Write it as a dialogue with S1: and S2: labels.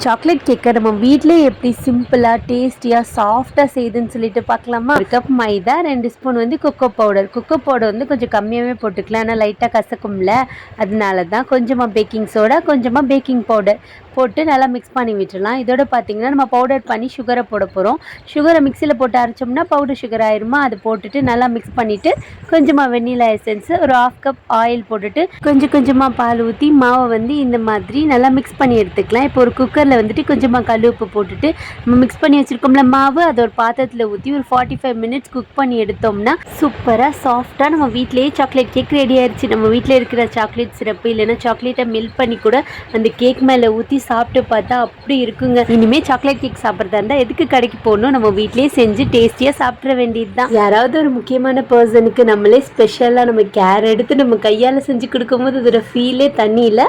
S1: Chocolate கேக்கை நம்ம வீட்டிலே எப்படி சிம்பிளாக டேஸ்டியாக சாஃப்டாக செய்யுதுன்னு சொல்லிட்டு பார்க்கலாமா. ஒரு கப் மைதா, 2 ஸ்பூன் வந்து கொக்கோ பவுடர் வந்து கொஞ்சம் கம்மியாகவே போட்டுக்கலாம். ஆனால் லைட்டாக கசக்கும்ல, அதனால தான் கொஞ்சமாக பேக்கிங் சோடா, கொஞ்சமாக பேக்கிங் பவுடர் போட்டு நல்லா மிக்ஸ் பண்ணி விட்டுடலாம். இதோட பார்த்தீங்கன்னா நம்ம பவுடர் பண்ணி சுகரை போட போகிறோம். சுகரை மிக்சியில் போட்டு அரைச்சோம்னா பவுடர் சுகர் ஆயிருமா. அதை போட்டுட்டு நல்லா மிக்ஸ் பண்ணிவிட்டு கொஞ்சமாக வெண்ணிலா எசன்ஸு, ஒரு 1/2 கப் ஆயில் போட்டுட்டு கொஞ்சமாக பால் ஊற்றி மாவை வந்து இந்த மாதிரி நல்லா மிக்ஸ் பண்ணி எடுத்துக்கலாம். இப்போ ஒரு குக்கரில் வந்துட்டு கொஞ்சமாக கல் உப்பு போட்டுட்டு நம்ம மிக்ஸ் பண்ணி வச்சுருக்கோம்ல மாவு, அதை ஒரு பாத்திரத்தில் ஊற்றி ஒரு 45 மினிட்ஸ் குக் பண்ணி எடுத்தோம்னா சூப்பராக சாஃப்டாக நம்ம வீட்டிலேயே சாக்லேட் கேக் ரெடி ஆயிடுச்சு. நம்ம வீட்டில் இருக்கிற சாக்லேட் சிரப்பு இல்லைன்னா சாக்லேட்டை மெல்ட் பண்ணி கூட அந்த கேக் மேலே ஊற்றி சாப்பிட்டு பார்த்தா அப்படி இருக்குங்க. இனிமேல் சாக்லேட் கேக் சாப்பிட்றதா இருந்தால் எதுக்கு கடைக்கு போகணும், நம்ம வீட்லேயே செஞ்சு டேஸ்டியாக சாப்பிட்ற வேண்டியது தான். யாராவது ஒரு முக்கியமான பர்சனுக்கு நம்மளே ஸ்பெஷலாக நம்ம கேர் எடுத்து நம்ம கையால் செஞ்சு கொடுக்கும்போது அதோட ஃபீலே தண்ணி இல்லை.